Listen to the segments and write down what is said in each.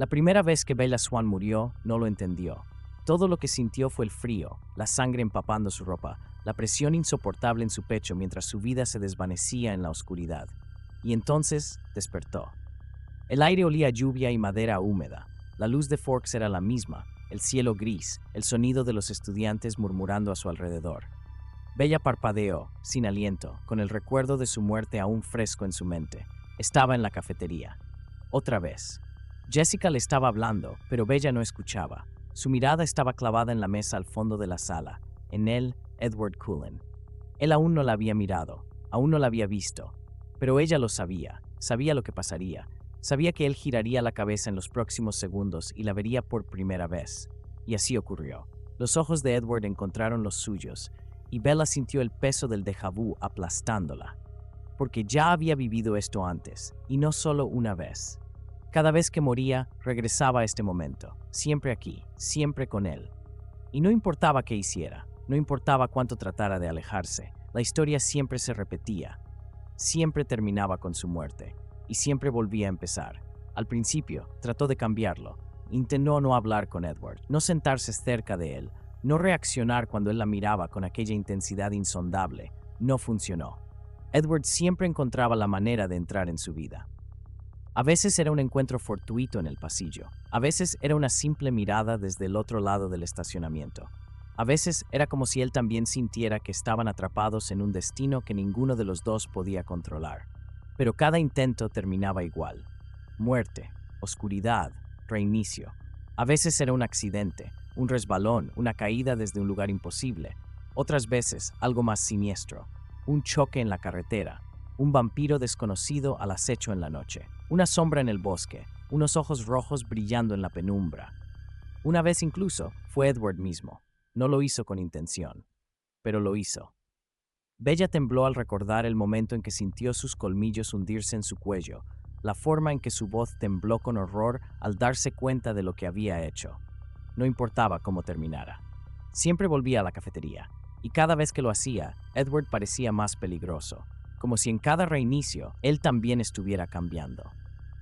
La primera vez que Bella Swan murió, no lo entendió. Todo lo que sintió fue el frío, la sangre empapando su ropa, la presión insoportable en su pecho mientras su vida se desvanecía en la oscuridad. Y entonces despertó. El aire olía a lluvia y madera húmeda. La luz de Forks era la misma, el cielo gris, el sonido de los estudiantes murmurando a su alrededor. Bella parpadeó, sin aliento, con el recuerdo de su muerte aún fresco en su mente. Estaba en la cafetería. Otra vez. Jessica le estaba hablando, pero Bella no escuchaba. Su mirada estaba clavada en la mesa al fondo de la sala. En él, Edward Cullen. Él aún no la había mirado, aún no la había visto. Pero ella lo sabía, sabía lo que pasaría. Sabía que él giraría la cabeza en los próximos segundos y la vería por primera vez. Y así ocurrió. Los ojos de Edward encontraron los suyos, y Bella sintió el peso del déjà vu aplastándola. Porque ya había vivido esto antes, y no solo una vez. Cada vez que moría, regresaba a este momento, siempre aquí, siempre con él. Y no importaba qué hiciera, no importaba cuánto tratara de alejarse, la historia siempre se repetía. Siempre terminaba con su muerte, y siempre volvía a empezar. Al principio, trató de cambiarlo. Intentó no hablar con Edward, no sentarse cerca de él, no reaccionar cuando él la miraba con aquella intensidad insondable. No funcionó. Edward siempre encontraba la manera de entrar en su vida. A veces era un encuentro fortuito en el pasillo. A veces era una simple mirada desde el otro lado del estacionamiento. A veces era como si él también sintiera que estaban atrapados en un destino que ninguno de los dos podía controlar. Pero cada intento terminaba igual. Muerte, oscuridad, reinicio. A veces era un accidente, un resbalón, una caída desde un lugar imposible. Otras veces, algo más siniestro. Un choque en la carretera. Un vampiro desconocido al acecho en la noche. Una sombra en el bosque, unos ojos rojos brillando en la penumbra. Una vez incluso fue Edward mismo. No lo hizo con intención, pero lo hizo. Bella tembló al recordar el momento en que sintió sus colmillos hundirse en su cuello, la forma en que su voz tembló con horror al darse cuenta de lo que había hecho. No importaba cómo terminara. Siempre volvía a la cafetería, y cada vez que lo hacía, Edward parecía más peligroso, como si en cada reinicio él también estuviera cambiando.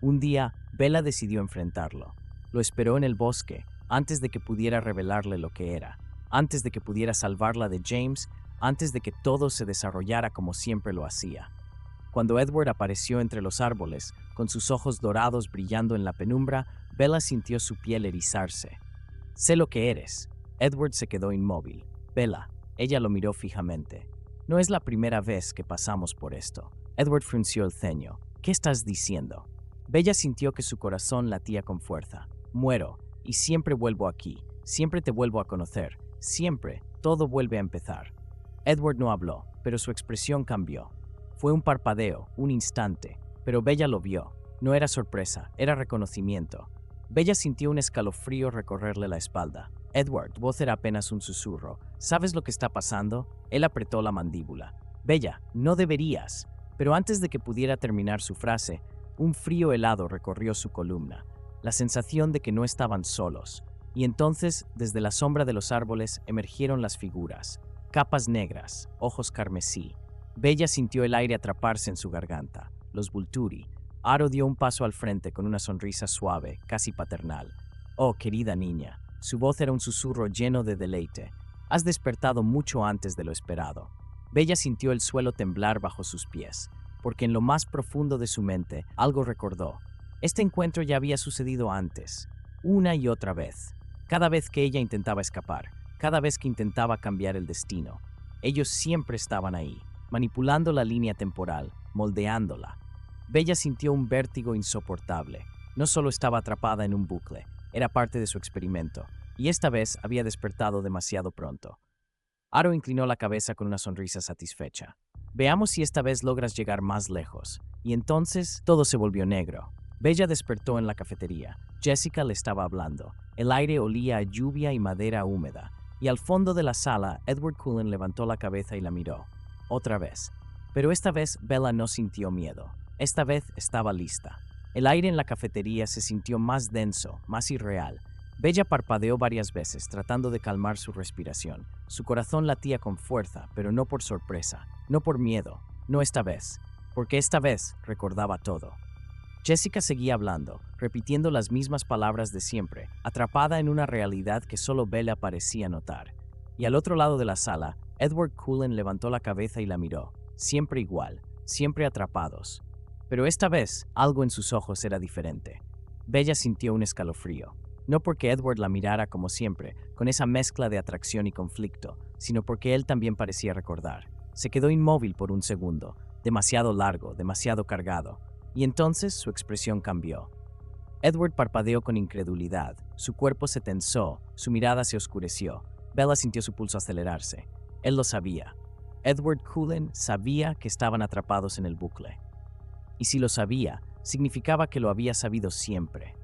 Un día, Bella decidió enfrentarlo. Lo esperó en el bosque, antes de que pudiera revelarle lo que era, antes de que pudiera salvarla de James, antes de que todo se desarrollara como siempre lo hacía. Cuando Edward apareció entre los árboles, con sus ojos dorados brillando en la penumbra, Bella sintió su piel erizarse. «Sé lo que eres». Edward se quedó inmóvil. «Bella», ella lo miró fijamente. «No es la primera vez que pasamos por esto». Edward frunció el ceño. «¿Qué estás diciendo?» Bella sintió que su corazón latía con fuerza. «Muero, y siempre vuelvo aquí. Siempre te vuelvo a conocer. Siempre, todo vuelve a empezar». Edward no habló, pero su expresión cambió. Fue un parpadeo, un instante, pero Bella lo vio. No era sorpresa, era reconocimiento. Bella sintió un escalofrío recorrerle la espalda. «Edward», tu voz era apenas un susurro. «¿Sabes lo que está pasando?» Él apretó la mandíbula. «Bella, no deberías». Pero antes de que pudiera terminar su frase, un frío helado recorrió su columna, la sensación de que no estaban solos. Y entonces, desde la sombra de los árboles, emergieron las figuras. Capas negras, ojos carmesí. Bella sintió el aire atraparse en su garganta. Los Volturi. Aro dio un paso al frente con una sonrisa suave, casi paternal. «Oh, querida niña». Su voz era un susurro lleno de deleite. «Has despertado mucho antes de lo esperado». Bella sintió el suelo temblar bajo sus pies, porque en lo más profundo de su mente algo recordó. Este encuentro ya había sucedido antes, una y otra vez. Cada vez que ella intentaba escapar, cada vez que intentaba cambiar el destino, ellos siempre estaban ahí, manipulando la línea temporal, moldeándola. Bella sintió un vértigo insoportable. No solo estaba atrapada en un bucle, era parte de su experimento, y esta vez había despertado demasiado pronto. Aro inclinó la cabeza con una sonrisa satisfecha. «Veamos si esta vez logras llegar más lejos». Y entonces todo se volvió negro. Bella despertó en la cafetería. Jessica le estaba hablando. El aire olía a lluvia y madera húmeda. Y al fondo de la sala, Edward Cullen levantó la cabeza y la miró. Otra vez. Pero esta vez Bella no sintió miedo. Esta vez estaba lista. El aire en la cafetería se sintió más denso, más irreal. Bella parpadeó varias veces, tratando de calmar su respiración. Su corazón latía con fuerza, pero no por sorpresa, no por miedo, no esta vez, porque esta vez recordaba todo. Jessica seguía hablando, repitiendo las mismas palabras de siempre, atrapada en una realidad que solo Bella parecía notar. Y al otro lado de la sala, Edward Cullen levantó la cabeza y la miró, siempre igual, siempre atrapados. Pero esta vez, algo en sus ojos era diferente. Bella sintió un escalofrío. No porque Edward la mirara como siempre, con esa mezcla de atracción y conflicto, sino porque él también parecía recordar. Se quedó inmóvil por un segundo, demasiado largo, demasiado cargado, y entonces su expresión cambió. Edward parpadeó con incredulidad, su cuerpo se tensó, su mirada se oscureció. Bella sintió su pulso acelerarse. Él lo sabía. Edward Cullen sabía que estaban atrapados en el bucle. Y si lo sabía, significaba que lo había sabido siempre.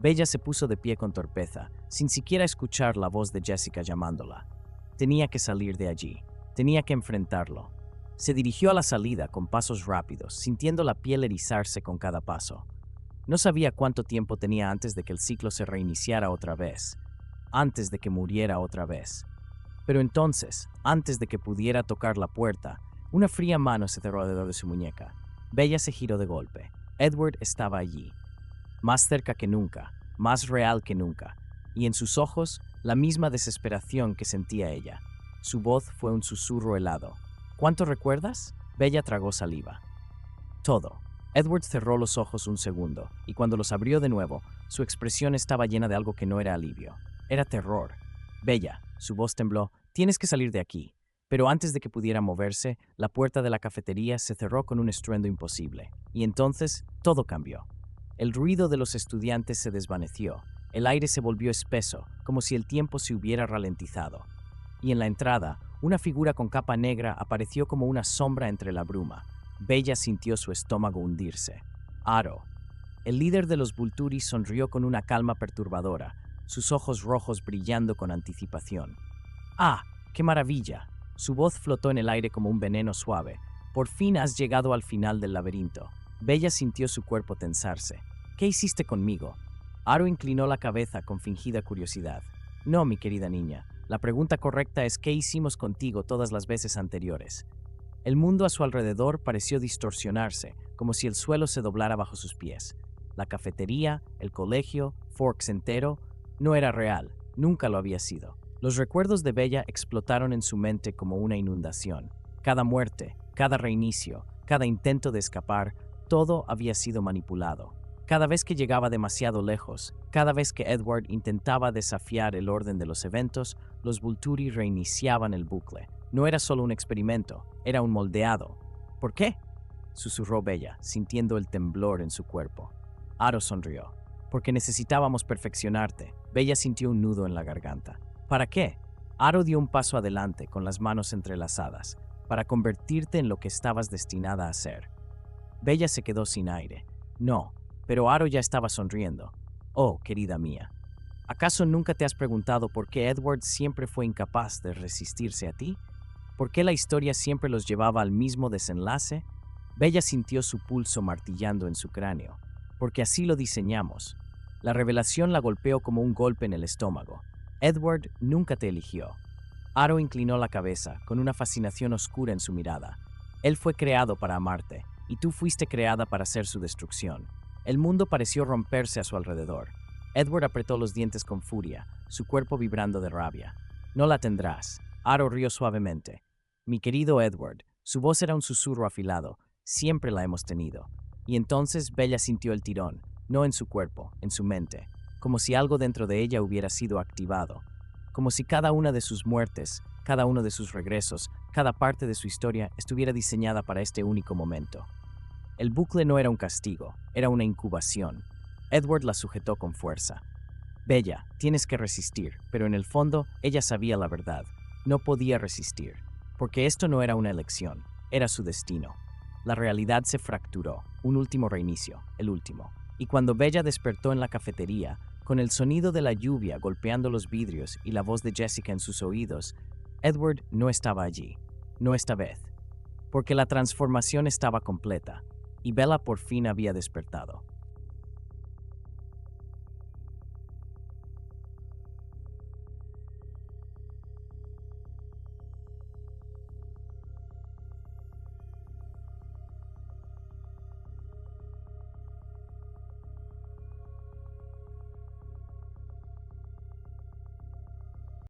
Bella se puso de pie con torpeza, sin siquiera escuchar la voz de Jessica llamándola. Tenía que salir de allí, tenía que enfrentarlo. Se dirigió a la salida con pasos rápidos, sintiendo la piel erizarse con cada paso. No sabía cuánto tiempo tenía antes de que el ciclo se reiniciara otra vez, antes de que muriera otra vez. Pero entonces, antes de que pudiera tocar la puerta, una fría mano se cerró alrededor de su muñeca. Bella se giró de golpe. Edward estaba allí, más cerca que nunca, más real que nunca, y en sus ojos la misma desesperación que sentía ella. Su voz fue un susurro helado. ¿Cuánto recuerdas? Bella tragó saliva. Todo. Edward cerró los ojos un segundo, y cuando los abrió de nuevo, su expresión estaba llena de algo que no era alivio. Era terror. Bella, su voz tembló, tienes que salir de aquí. Pero antes de que pudiera moverse, la puerta de la cafetería se cerró con un estruendo imposible. Y entonces, todo cambió. El ruido de los estudiantes se desvaneció. El aire se volvió espeso, como si el tiempo se hubiera ralentizado. Y en la entrada, una figura con capa negra apareció como una sombra entre la bruma. Bella sintió su estómago hundirse. Aro. El líder de los Volturi sonrió con una calma perturbadora, sus ojos rojos brillando con anticipación. ¡Ah! ¡Qué maravilla! Su voz flotó en el aire como un veneno suave. Por fin has llegado al final del laberinto. Bella sintió su cuerpo tensarse. ¿Qué hiciste conmigo? Aro inclinó la cabeza con fingida curiosidad. No, mi querida niña. La pregunta correcta es ¿qué hicimos contigo todas las veces anteriores? El mundo a su alrededor pareció distorsionarse, como si el suelo se doblara bajo sus pies. La cafetería, el colegio, Forks entero, no era real, nunca lo había sido. Los recuerdos de Bella explotaron en su mente como una inundación. Cada muerte, cada reinicio, cada intento de escapar, todo había sido manipulado. Cada vez que llegaba demasiado lejos, cada vez que Edward intentaba desafiar el orden de los eventos, los Volturi reiniciaban el bucle. No era solo un experimento, era un moldeado. ¿Por qué?, susurró Bella, sintiendo el temblor en su cuerpo. Aro sonrió. Porque necesitábamos perfeccionarte. Bella sintió un nudo en la garganta. ¿Para qué? Aro dio un paso adelante, con las manos entrelazadas, para convertirte en lo que estabas destinada a ser. Bella se quedó sin aire. No, pero Aro ya estaba sonriendo. Oh, querida mía, ¿acaso nunca te has preguntado por qué Edward siempre fue incapaz de resistirse a ti? ¿Por qué la historia siempre los llevaba al mismo desenlace? Bella sintió su pulso martillando en su cráneo. Porque así lo diseñamos. La revelación la golpeó como un golpe en el estómago. Edward nunca te eligió. Aro inclinó la cabeza, con una fascinación oscura en su mirada. Él fue creado para amarte, y tú fuiste creada para ser su destrucción. El mundo pareció romperse a su alrededor. Edward apretó los dientes con furia, su cuerpo vibrando de rabia. No la tendrás. Aro rió suavemente. Mi querido Edward, su voz era un susurro afilado. Siempre la hemos tenido. Y entonces Bella sintió el tirón, no en su cuerpo, en su mente, como si algo dentro de ella hubiera sido activado, como si cada una de sus muertes, cada uno de sus regresos, cada parte de su historia estuviera diseñada para este único momento. El bucle no era un castigo, era una incubación. Edward la sujetó con fuerza. Bella, tienes que resistir, pero en el fondo ella sabía la verdad. No podía resistir, porque esto no era una elección, era su destino. La realidad se fracturó, un último reinicio, el último. Y cuando Bella despertó en la cafetería, con el sonido de la lluvia golpeando los vidrios y la voz de Jessica en sus oídos, Edward no estaba allí, no esta vez, porque la transformación estaba completa, y Bella por fin había despertado.